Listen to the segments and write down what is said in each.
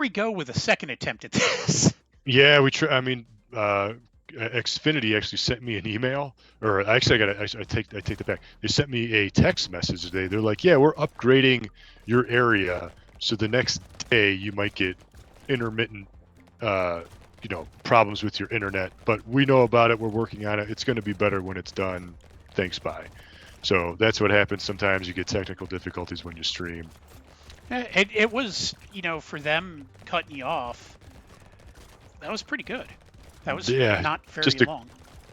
we go with a second attempt at this? Yeah, I mean, Xfinity actually sent me an email, or actually, I take that back. They sent me a text message today. They're like, "Yeah, we're upgrading your area, so the next day you might get intermittent, problems with your internet. But we know about it. We're working on it. It's going to be better when it's done. Thanks, bye." So that's what happens. Sometimes you get technical difficulties when you stream. It was, for them cutting you off, that was pretty good. That was Yeah, not very just long.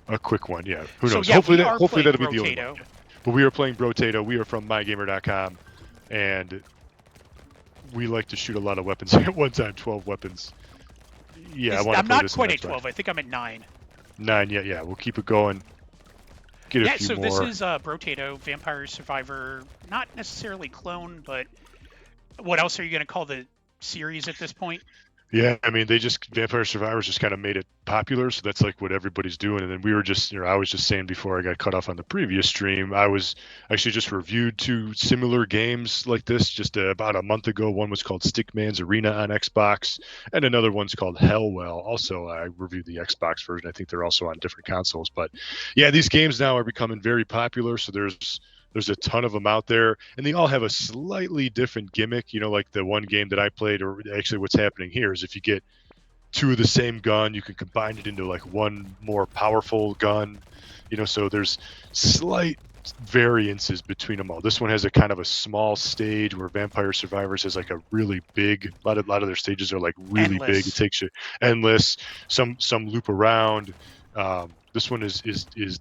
a quick one. Yeah, who So knows? yeah, we are Hopefully playing that'll be the only one. Brotato. Yeah. But we are playing Brotato. We are from MyGamer.com, and we like to shoot a lot of weapons at one time. 12 weapons. Yeah, I want to I'm play not this in quite the at next round. 12. I think I'm at 9. 9. Yeah, yeah. We'll keep it going. Get a Yeah, few so this more. is Brotato, Vampire Survivor, not necessarily clone, but what else are you going to call the series at this point? Yeah, I mean, Vampire Survivors just kind of made it popular, so that's like what everybody's doing. And then we were just, I was just saying before I got cut off on the previous stream, I was actually just reviewed two similar games like this just about a month ago. One was called Stickman's Arena on Xbox, and another one's called Hellwell. Also, I reviewed the Xbox version. I think they're also on different consoles. But yeah, these games now are becoming very popular, so there's a ton of them out there, and they all have a slightly different gimmick. Like the one game that I played, or actually what's happening here is if you get two of the same gun, you can combine it into like one more powerful gun. So there's slight variances between them all. This one has a kind of a small stage where Vampire Survivors has like a really big. A lot of their stages are like really big. It Endless. takes you endless. Some loop around. This one is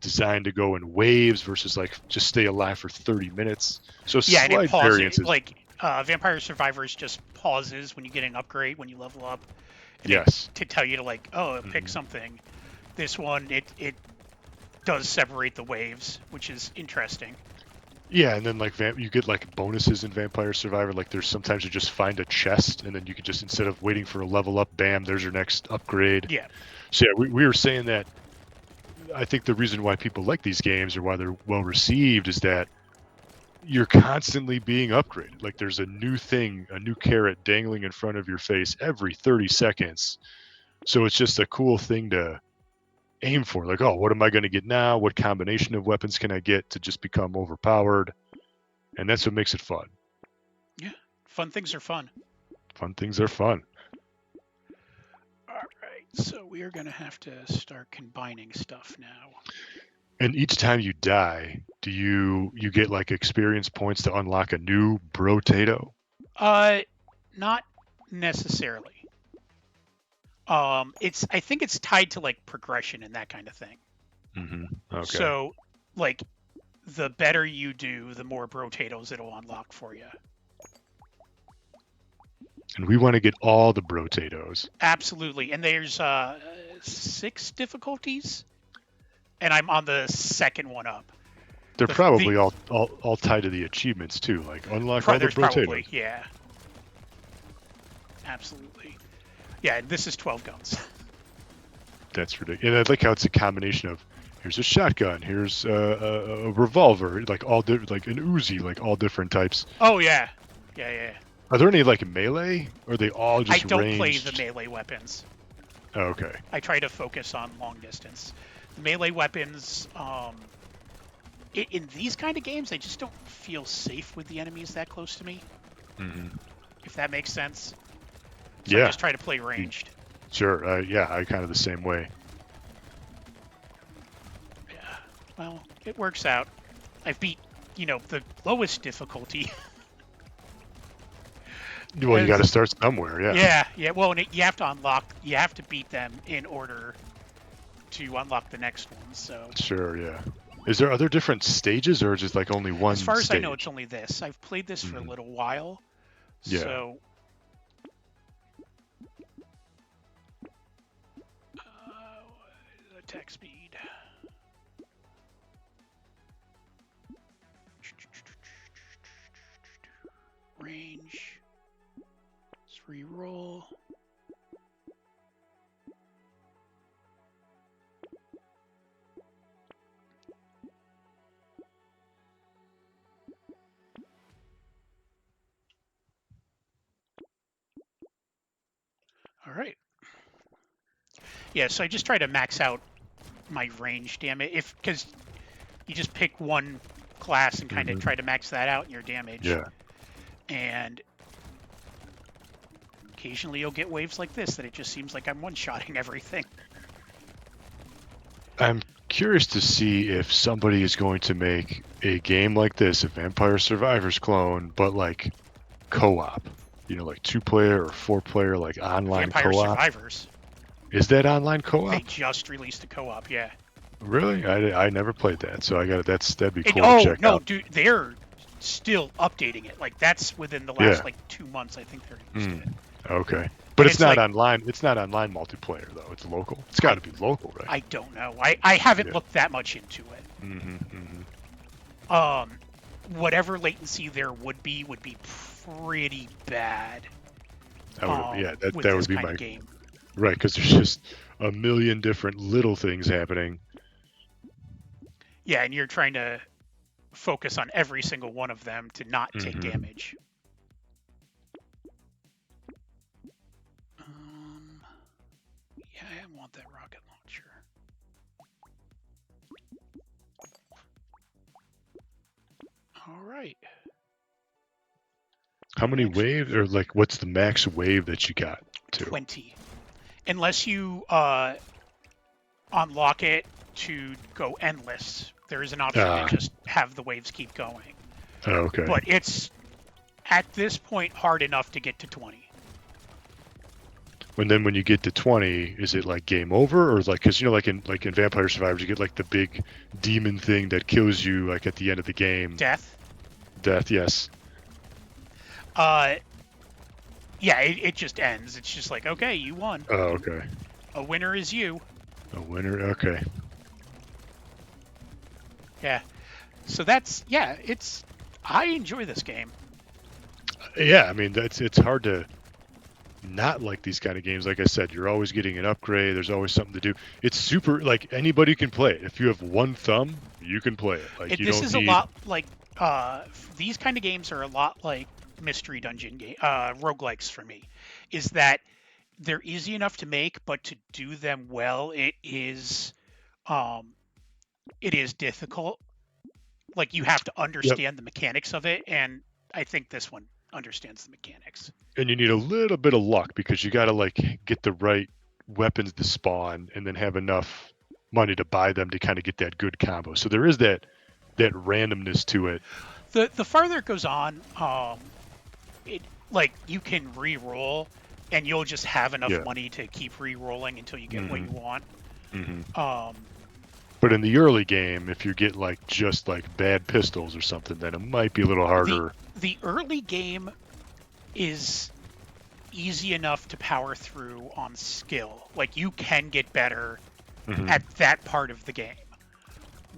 designed to go in waves versus like just stay alive for 30 minutes. So Yeah, and it slight pauses. variances. Like, Vampire Survivors just pauses when you get an upgrade, when you level up, and Yes. to tell you to, like, oh, pick Mhm. something. This one, it does separate the waves, which is interesting. Yeah, and then like you get like bonuses in Vampire Survivor. Like there's sometimes you just find a chest, and then you can just instead of waiting for a level up, bam, there's your next upgrade. Yeah. So yeah, we were saying that I think the reason why people like these games or why they're well received is that you're constantly being upgraded. Like there's a new thing, a new carrot dangling in front of your face every 30 seconds. So it's just a cool thing to aim for. Like, oh, what am I going to get now? What combination of weapons can I get to just become overpowered? And that's what makes it fun. Yeah. Fun things are fun. Fun things are fun. All right. So we are going to have to start combining stuff now. And each time you die, do you get like experience points to unlock a new Brotato? Not necessarily. I think it's tied to like progression and that kind of thing. Okay. So, like, the better you do, the more Brotatoes it'll unlock for you. And we want to get all the Brotatoes. Absolutely. And there's 6 difficulties, and I'm on the second one up. They're The probably all tied to the achievements too. Like unlock all the there's probably, Brotatoes. yeah, absolutely. Yeah, and this is 12 guns. That's ridiculous. And I like how it's a combination of here's a shotgun, here's a revolver, like all different, like an Uzi, like all different types. Oh yeah, yeah, yeah. Are there any like melee? Or are they all I just don't play the ranged? melee weapons. Oh, okay. I try to focus on long distance. The melee weapons, in these kind of games, I just don't feel safe with the enemies that close to me. Mm-hmm. If that makes sense. So I Yeah. just try to play ranged. Sure. Yeah, I kind of the same way. Yeah. Well, it works out. I've beat, the lowest difficulty. Well, you got to start somewhere. Yeah. Yeah. Well, and you have to you have to beat them in order to unlock the next one. So, Sure. Yeah. Is there other different stages, or just like only one as far as I know, it's stage? only this. I've played this for a Mm-hmm. little while. Yeah. So, attack speed. Range. Let's re-roll. right. Yeah, so I just try to max out my range damage, because you just pick one class and kind of try to max that out in your damage. Yeah. And occasionally you'll get waves like this that it just seems like I'm one-shotting everything. I'm curious to see if somebody is going to make a game like this, a Vampire Survivors clone, but like co-op. You know, like 2-player or 4-player, like online Vampire co-op. Survivors. Is that online co-op? They just released a co-op, yeah. Really? I never played that, so that'd be cool Oh, to check no, out. dude, they're still updating it. Like, that's within the last, 2 months, I think they released it. Okay. But it's not like, online. It's not online multiplayer though. It's local. It's got to be local, right? I don't know. I haven't looked that much into it. Whatever latency there would be pretty bad. That with would this be kind my of game. Right, because there's just a million different little things happening. Yeah, and you're trying to focus on every single one of them to not take damage. Yeah, I want that rocket launcher. All right. How many waves, or like, what's the max wave that you got to? 20. Unless you unlock it to go endless, there is an option to just have the waves keep going. Oh, okay. But it's, at this point, hard enough to get to 20. And then when you get to 20, is it like game over, or like, because you know, like in Vampire Survivors, you get like the big demon thing that kills you like at the end of the game. Death, yes. Yeah, it just ends. It's just like, okay, you won. Oh, okay. A winner is you. A winner, okay. Yeah. So that's, I enjoy this game. Yeah, I mean, it's hard to not like these kind of games. Like I said, you're always getting an upgrade. There's always something to do. It's super, like, anybody can play it. If you have one thumb, you can play it. Like, This is a lot like, these kind of games are a lot like Mystery Dungeon roguelikes for me, is that they're easy enough to make, but to do them well, it is difficult. Like, you have to understand the mechanics of it, and I think this one understands the mechanics. And you need a little bit of luck, because you got to like get the right weapons to spawn and then have enough money to buy them to kind of get that good combo. So there is that randomness to it. The farther it goes on, it, like, you can re-roll, and you'll just have enough money to keep re-rolling until you get what you want. But in the early game, if you get like just like bad pistols or something, then it might be a little harder. The early game is easy enough to power through on skill. Like, you can get better at that part of the game.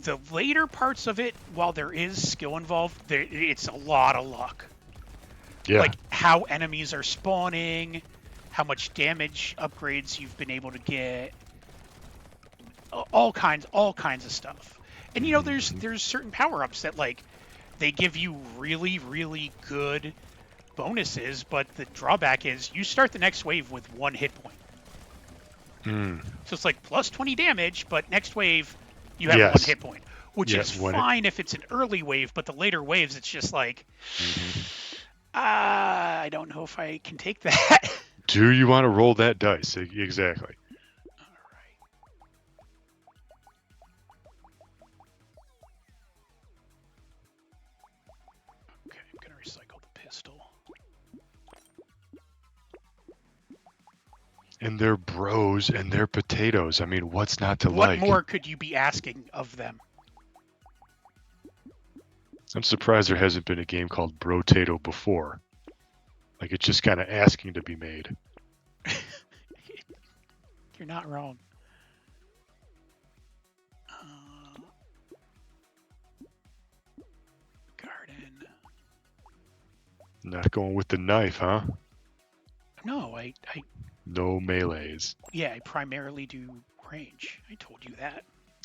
The later parts of it, while there is skill involved, it's a lot of luck. Yeah. Like, how enemies are spawning, how much damage upgrades you've been able to get, all kinds of stuff. And you know, there's certain power-ups that, like, they give you really, really good bonuses, but the drawback is you start the next wave with 1 hit point. So it's like plus 20 damage, but next wave you have 1 hit point, which is fine if it's an early wave, but the later waves, it's just like, I don't know if I can take that. Do you want to roll that dice? Exactly. Okay, I'm going to recycle the pistol. And they're bros and they're potatoes. I mean, what's not to like? What more could you be asking of them? I'm surprised there hasn't been a game called Brotato before. Like, it's just kind of asking to be made. You're not wrong. Garden. Not going with the knife, huh? No, I No melees. Yeah, I primarily do range. I told you that.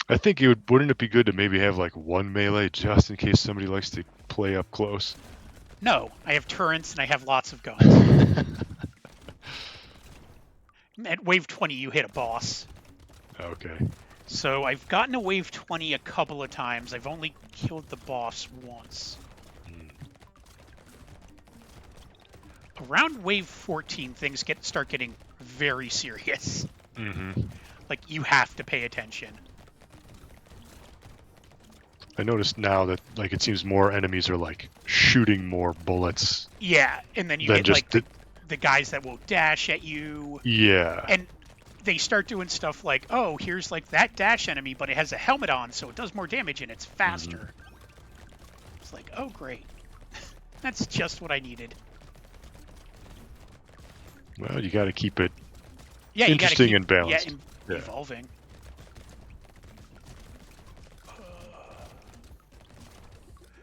I think wouldn't it be good to maybe have like 1 melee just in case somebody likes to play up close? No, I have turrets and I have lots of guns. At wave 20, you hit a boss. Okay. So I've gotten a wave 20 a couple of times. I've only killed the boss once. Around wave 14, things start getting very serious. Like, you have to pay attention. I noticed now that like it seems more enemies are like shooting more bullets. Yeah, and then you than get just like the guys that will dash at you. Yeah. And they start doing stuff like, oh, here's like that dash enemy, but it has a helmet on, so it does more damage and it's faster. It's like, oh, great. That's just what I needed. Well, you got to keep it interesting and balanced. Yeah, evolving.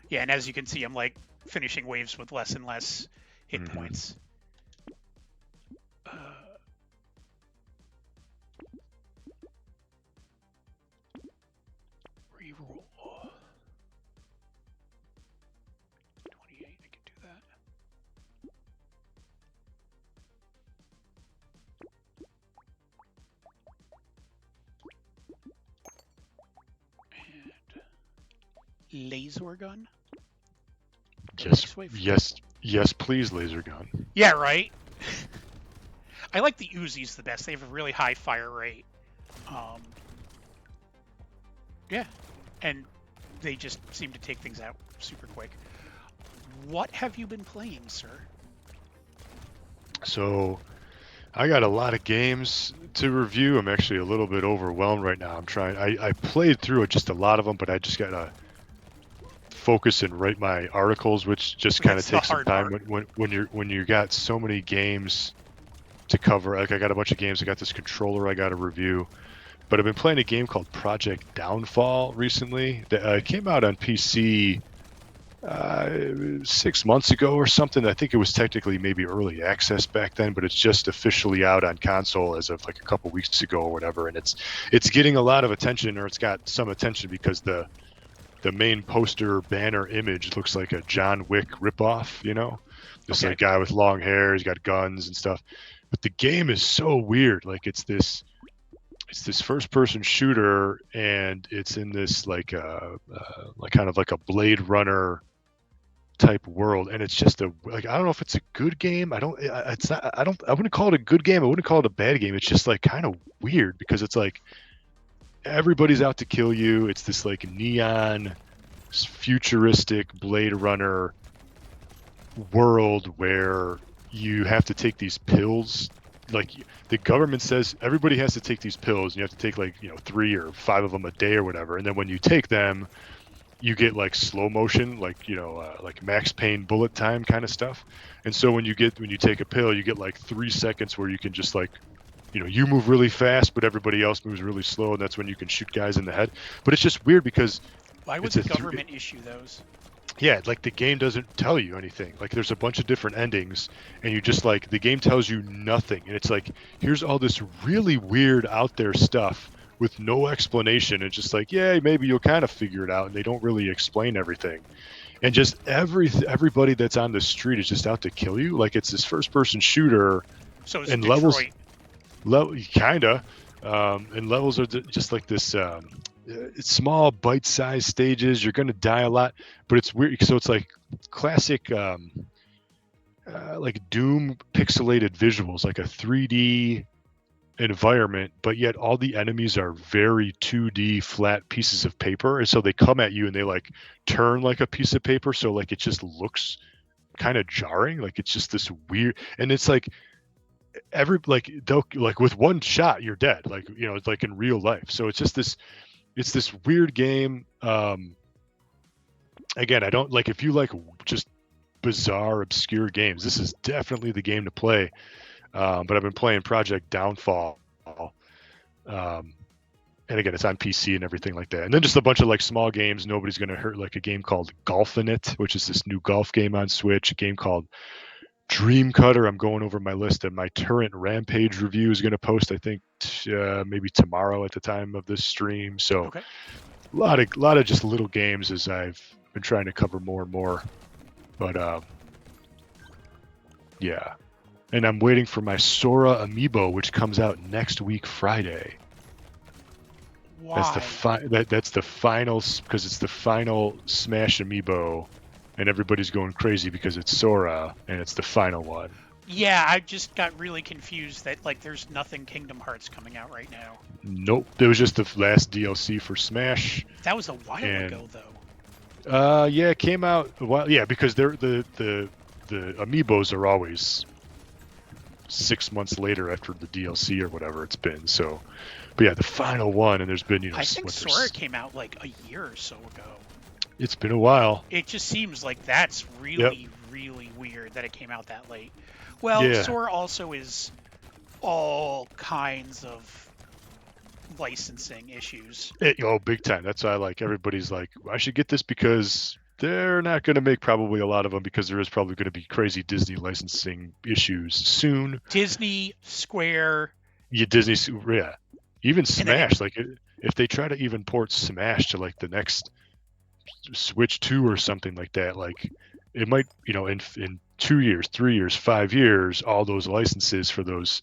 Yeah, and as you can see, I'm like finishing waves with less and less hit points. Reroll. 28, I can do that. And laser gun. Yes, please, laser gun. Yeah, right. I like the Uzis the best. They have a really high fire rate. Yeah, and they just seem to take things out super quick. What have you been playing, sir? So, I got a lot of games to review. I'm actually a little bit overwhelmed right now. I'm trying. I played through just a lot of them, but I just gotta focus and write my articles, which just kind of takes some time when you got so many games to cover. Like I got a bunch of games. I got this controller I got to review, but I've been playing a game called Project Downfall recently. That came out on PC 6 months ago or something. I think it was technically maybe early access back then, but it's just officially out on console as of like a couple weeks ago or whatever. And it's getting a lot of attention, or it's got some attention because the main poster banner image looks like a John Wick ripoff, you know, this like guy with long hair, he's got guns and stuff. But the game is so weird. Like it's this first person shooter, and it's in this like kind of like a Blade Runner type world, and it's just I don't know if it's a good game. I wouldn't call it a good game. I wouldn't call it a bad game. It's just like kind of weird because it's like everybody's out to kill you. It's this like neon futuristic Blade Runner world where you have to take these pills. Like the government says everybody has to take these pills, and you have to take like 3 or 5 of them a day or whatever. And then when you take them, you get like slow motion, like like Max Payne bullet time kind of stuff. And so when you take a pill, you get like 3 seconds where you can just like you move really fast, but everybody else moves really slow, and that's when you can shoot guys in the head. But it's just weird because why would the government issue those? Yeah, like the game doesn't tell you anything. Like there's a bunch of different endings, and you just like the game tells you nothing. And it's like here's all this really weird out there stuff with no explanation. It's just like, yeah, maybe you'll kind of figure it out, and they don't really explain everything. And just everybody that's on the street is just out to kill you. Like it's this first person shooter. So it's and Detroit. Kinda, and levels are just like this. It's small, bite-sized stages. You're gonna die a lot, but it's weird. So it's like classic, like Doom pixelated visuals, like a 3D environment, but yet all the enemies are very 2D flat pieces of paper, and so they come at you and they like turn like a piece of paper. So like it just looks kind of jarring. Like it's just this weird, and it's like. Like with one shot you're dead, like it's like in real life. So it's just this weird game. Again, I don't like, if you like just bizarre obscure games, this is definitely the game to play. But I've been playing Project Downfall, and again it's on PC and everything like that, and then just a bunch of like small games nobody's gonna hurt, like a game called Golfin' It, which is this new golf game on Switch, a game called Dream Cutter. I'm going over my list, and my Turret Rampage review is going to post, I think, maybe tomorrow at the time of this stream. So a lot of just little games as I've been trying to cover more and more. But yeah. And I'm waiting for my Sora amiibo, which comes out next week Friday. That's Why? that's the final, because it's the final Smash amiibo, and everybody's going crazy because it's Sora and it's the final one. Yeah, I just got really confused that like there's nothing Kingdom Hearts coming out right now. Nope, it was just the last DLC for Smash, That was a while and ago though. yeah, it came out a while. Yeah, because they're the amiibos are always 6 months later after the DLC or whatever it's been. So, but yeah, the final one, and there's been I think Sora came out like a year or so ago. it's been a while. It just seems like that's Yep. really, really weird that it came out that late. Well, Yeah. Sora also is all kinds of licensing issues. Oh, big time. That's why everybody's like, I should get this because they're not going to make probably a lot of them because there is probably going to be crazy Disney licensing issues soon. Disney, Square, Yeah, Disney, yeah, even and then Smash. If they try to even port Smash to the next Switch 2 or something like that, it might, in 2 years, 3 years, 5 years, all those licenses for those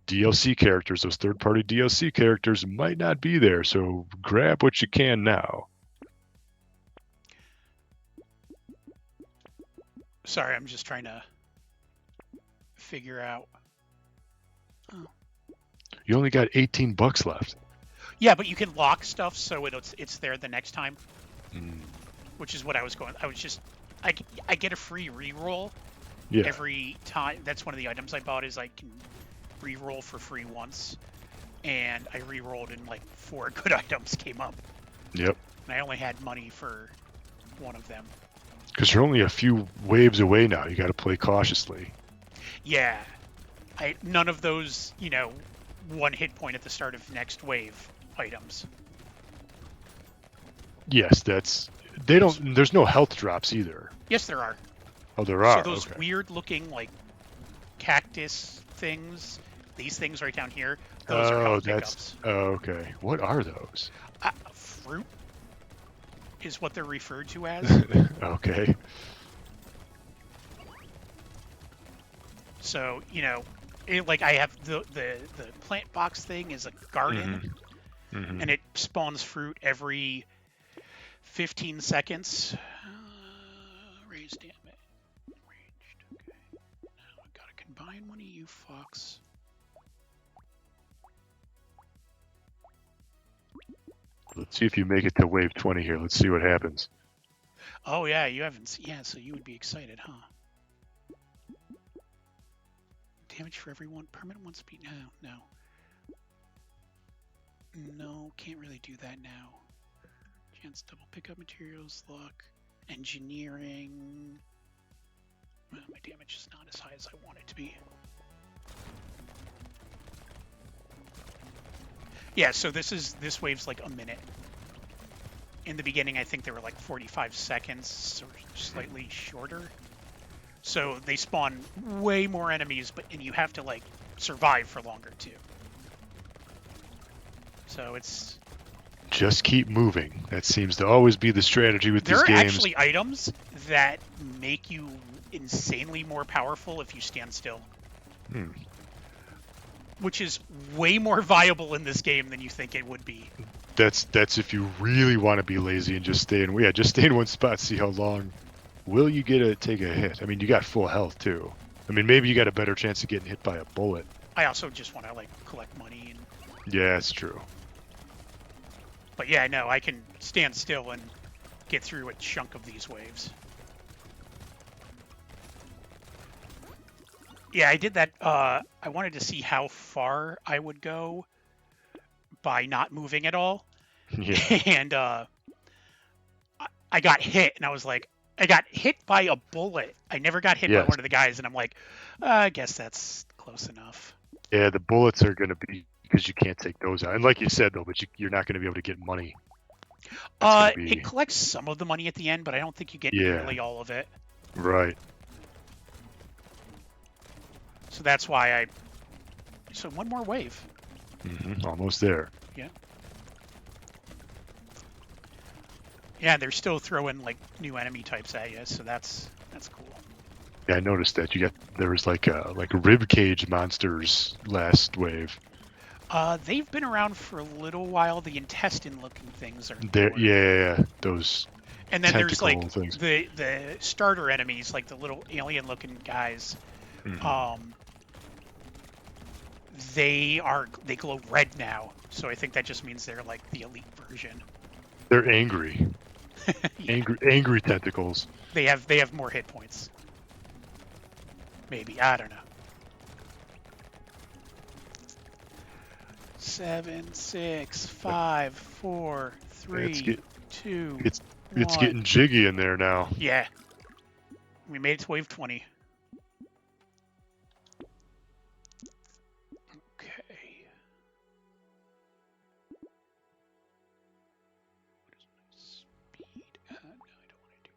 DLC characters, those third-party DLC characters might not be there. So grab what you can now. sorry, I'm just trying to figure out. You only got $18 left. Yeah, but you can lock stuff so it's there the next time, Mm. which is what I was going. I get a free reroll Yeah. every time. That's one of the items I bought is I can reroll for free once, and I rerolled and like 4 good items came up, Yep. and I only had money for one of them. Because you're only a few waves away now. You got to play cautiously. Yeah, none of those 1 hit point at the start of next wave items. Yes, they don't. There's no health drops either. Yes, there are. Oh, there are. So those Okay. weird looking like cactus things, these things right down here, those are health pickups. Oh, okay. What are those? Fruit is what they're referred to as. Okay. So like I have the plant box thing is a garden, Mm-hmm. and it spawns fruit every 15 seconds. Raise damage. Ranged. Okay. Now I gotta combine one of you fucks. Let's see if you make it to wave 20 here. Let's see what happens. Oh yeah, you haven't. Yeah, so you would be excited, huh? Damage for everyone. Permanent one speed. No. No, can't really do that now. Chance double pick up materials, luck, engineering. Well, my damage is not as high as I want it to be. Yeah, so this wave's like a minute. In the beginning, I think they were like 45 seconds, or slightly shorter. So they spawn way more enemies, and you have to like survive for longer too. So it's just keep moving. That seems to always be the strategy with these games. There are actually items that make you insanely more powerful if you stand still. Which is way more viable in this game than you think it would be. That's if you really want to be lazy and just stay in one spot, see how long will you take a hit. I mean, you got full health too. I mean, maybe you got a better chance of getting hit by a bullet. I also just want to like collect money and yeah, that's true. But yeah, no, I can stand still and get through a chunk of these waves. Yeah, I did that. I wanted to see how far I would go by not moving at all. Yeah. And I got hit, and I was like, I got hit by a bullet. I never got hit by one of the guys, and I'm like, I guess that's close enough. Yeah, the bullets are going to be, because you can't take those out. And like you said, though, but you're not going to be able to get money. It collects some of the money at the end, but I don't think you get nearly all of it. Right. So that's why So one more wave. Almost there. Yeah. Yeah, they're still throwing like new enemy types at you, so that's cool. Yeah, I noticed that there was like rib cage monsters last wave. They've been around for a little while. The intestine-looking things are There, newer. yeah, those And then there's tentacle like things. the starter enemies, like the little alien-looking guys. Mhm. They glow red now, so I think that just means they're like the elite version. They're angry, Yeah, angry tentacles. they have more hit points. Maybe, I don't know. 7, 6, 5, 4, It's 3, get 2, it's 1. it's getting jiggy in there now. Yeah, we made it to wave 20. Okay. What is my speed? No, I don't want to do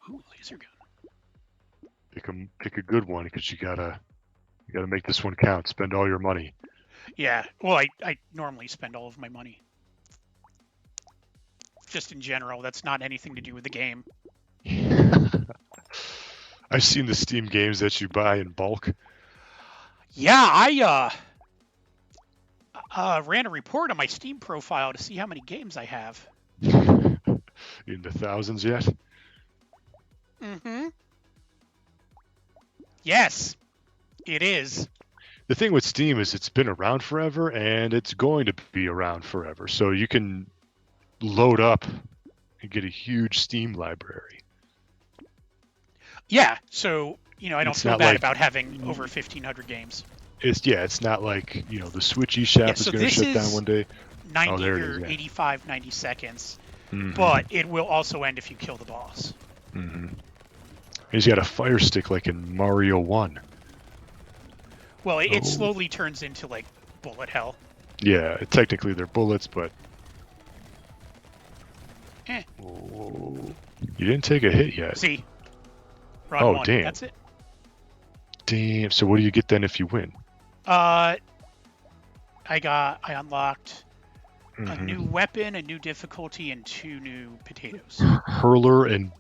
that. Ooh, laser gun. Pick a good one because you gotta make this one count. Spend all your money. Yeah, well, I normally spend all of my money. Just in general, that's not anything to do with the game. I've seen the Steam games that you buy in bulk. Yeah, I ran a report on my Steam profile to see how many games I have. In the thousands yet? Mm-hmm. Yes, it is. The thing with Steam is it's been around forever and it's going to be around forever. So you can load up and get a huge Steam library. Yeah, so, I don't It's feel not bad like- about having over 1,500 games. It's not like, the Switch eShop is so going to this shut down is one day. 90 there it or is, yeah. 85, 90 seconds. Mhm. But it will also end if you kill the boss. Mhm. He's got a fire stick like in Mario 1. Well, it Oh. slowly turns into, like, bullet hell. Yeah, technically they're bullets, but... Eh. Oh, you didn't take a hit yet. See? Run Oh, one. damn. That's it. Damn, so what do you get then if you win? I unlocked a Mhm. new weapon, a new difficulty, and 2 new potatoes. Hurler and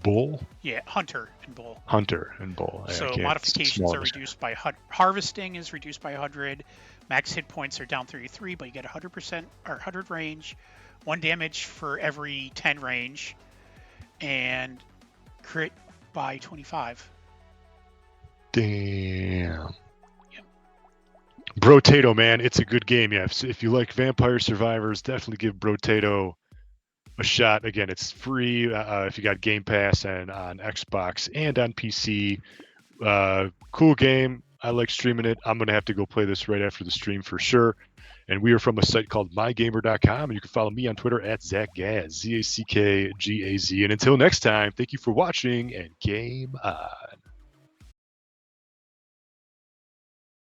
Bull? Yeah, hunter and bull. Hunter and Bull. Yeah, I So can't- modifications small are reduced by harvesting is reduced by 100. Max hit points are down 33, but you get 100% or 100 range, 1 damage for every 10 range, and crit by 25. Damn. Yep. Brotato, man, it's a good game. Yeah, if you like Vampire Survivors, definitely give Brotato a shot. Again, it's free if you got Game Pass and on Xbox and on PC. Cool game. I like streaming it. I'm gonna have to go play this right after the stream for sure. And we are from a site called MyGamer.com, and you can follow me on Twitter at ZachGaz, ZACKGAZ. And until next time, thank you for watching and game on.